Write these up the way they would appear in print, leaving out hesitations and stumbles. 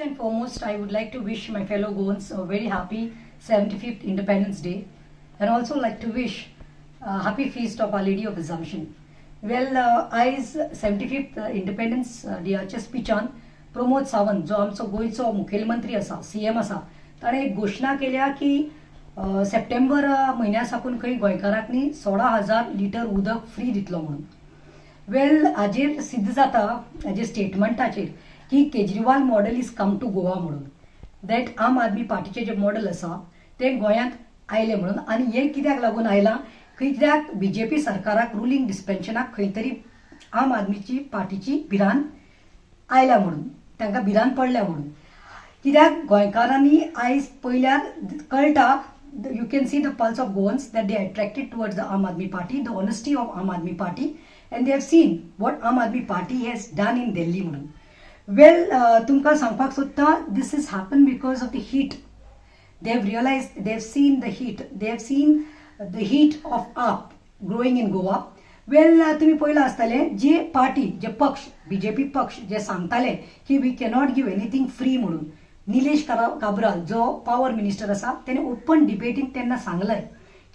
and foremost, I would like to wish my fellow Goans a very happy 75th Independence Day, and also like to wish a happy feast of Our Lady of Assumption. Well, आयज 75th independence डेच्या स्पिचान प्रमोद सावंत जो आमचो गोयचो मुखेलमंत्री आसा CM आसा ताणें एक घोशणा केल्या की सप्टेंबर म्हयन्या साकून खंय गोंयकारांक 16,000 लिटर उदक फ्री दितलो म्हणून. वेल हाजेर सिद्ध जाता हाजे स्टेटमेंटाचेर की Kejriwal model is come to Goa म्हणून. दॅट आम आदमी पार्टीचे जे मॉडेल आसा ते गोंयांत आयले म्हणून. आनी हे कित्याक लागून आयलां, कित्याक बीजेपी सरकाराक रुलींग डिस्पेन्शनाक खंय तरी आम आदमीची पार्टीची भिरांत आयल्या म्हणून, तांकां भिरांत पडल्या म्हणून. कित्याक गोंयकारांनी आयज पयल्यार कळटा, you can see the pulse of Goans that they are attracted towards the Aam Aadmi Party, the honesty of Aam Aadmi Party, and they have seen what Aam Aadmi Party has done in Delhi म्हणून. Well, तुमकां सांगपाक सोदता, this has happened because of the heat. They have realized, they have seen the heat. They have seen the heat of AAP growing in Goa. Well, तुम्ही पळयलां आसतले जे party, जे पक्ष, बीजेपी पक्ष जे सांगताले की we cannot give anything free म्हणून, निलेश काब्राल जो पावर मिनिस्टर आसा तेणे ओपन डिबेटीन तेन्ना सांगलें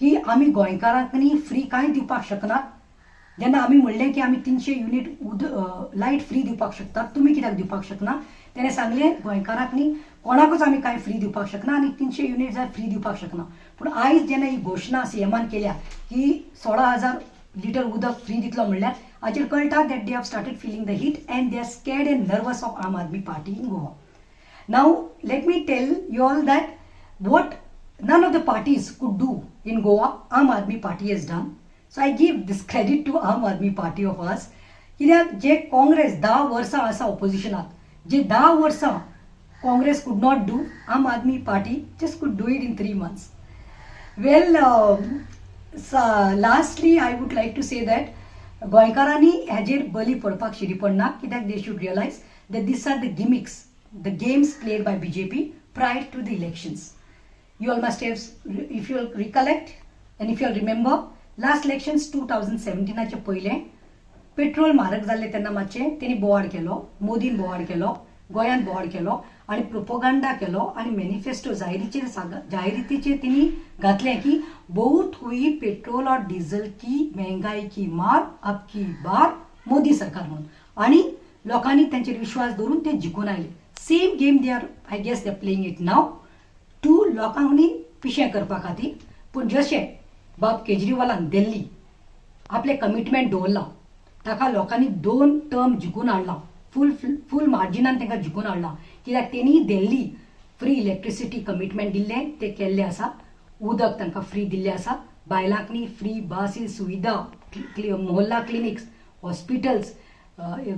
की आमी गोंयकारांक फ्री कांय दिवपाक शकनात. जेन्ना आमी म्हणलें की आमी 300 युनिट लायट फ्री दिवपाक शकतात, तुमी कित्याक दिवपाक शकना, तेणें सांगलें गोंयकारांक कोणाकूच आमी कांय फ्री दिवपाक शकना आनी 300 युनिट जाय फ्री दिवपाक शकना. पूण आयज जेन्ना ही घोशणा सीएमान केल्या की 16,000 लिटर उदक फ्री दितलो म्हणल्यार हाचेर कळटा that they have started feeling the heat and they are scared and nervous of Aam Aadmi Party in Goa. Now, let me tell you all that what none of the parties could do in Goa, Aam Aadmi Party has done. So I give this credit to Aam Aadmi Party of us. कित्याक जे काँग्रेस 10 वर्सां आसा ऑपोजिशनाक, जे 10 वर्सां Congress could not do, Aam Aadmi Party just could do it in 3 months. Well, lastly, I would like to say that गोंयकारांनी हाजेर बली पडपाक शिरी पडना, कित्याक they should realize that these are the gimmicks, the games played by BJP prior to the elections. You all must have, if you all recollect and if you all remember, last elections 2017 चे पहिले petrol म्हारग जाल्ले तेन्ना मातशें तेणी बोवाड केलो, मोदीन बोवाड केलो, गोंयांत बोवाड केलो आनी प्रोपोगंडा केलो आनी मॅनिफेस्टो जाहिरातीचेर तेणी घातलें की बहुत हुई पेट्रोल और डीजल की महंगाई की मार, अब की बार मोदी सरकार म्हणून. आनी लोकांनी तांचेर विश्वास दवरून ते जिखून आयले. Same game they are, I guess they are playing it now to लोकांनी पिशें करपा खातीर. पूण जशें बाब केजरीवालान दिल्ली आपले कमिटमेंट दवरला, ताका लोकांनी 2 टर्म जिखून हाडला, फूल मार्जिनान तांकां जिखून हाडला. कित्याक तेणी दिल्ली फ्री इलेक्ट्रिसिटी कमिटमेंट दिल्लें ते केल्लें आसा, उदक तांकां फ्री दिल्लें आसा, बायलांक फ्री बसीस सुविधा, Mohalla clinics, hospitals,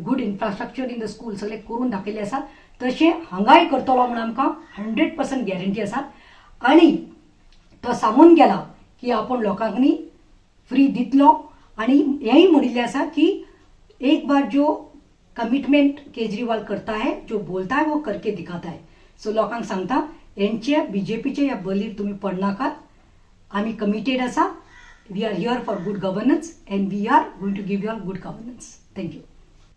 good infrastructure in the school सगळे करून दाखयले आसा. तशें हांगाय करतलो म्हणून आमकां 100% गॅरंटी आसा. आनी तो सांगून गेला की आपण लोकांक फ्री दितलो आनी हेंय म्हणिल्लें आसा की एक बार जो कमिटमेंट केजरीवाल करता है, जो बोलता है वो करके दिखाता है. सो लोकांक सांगता हेंचे बीजेपीचे ह्या बलीर तुमी पडनाकात. आमी कमिटेड आसा. We are here for good governance and we are going to give you all good governance. Thank you.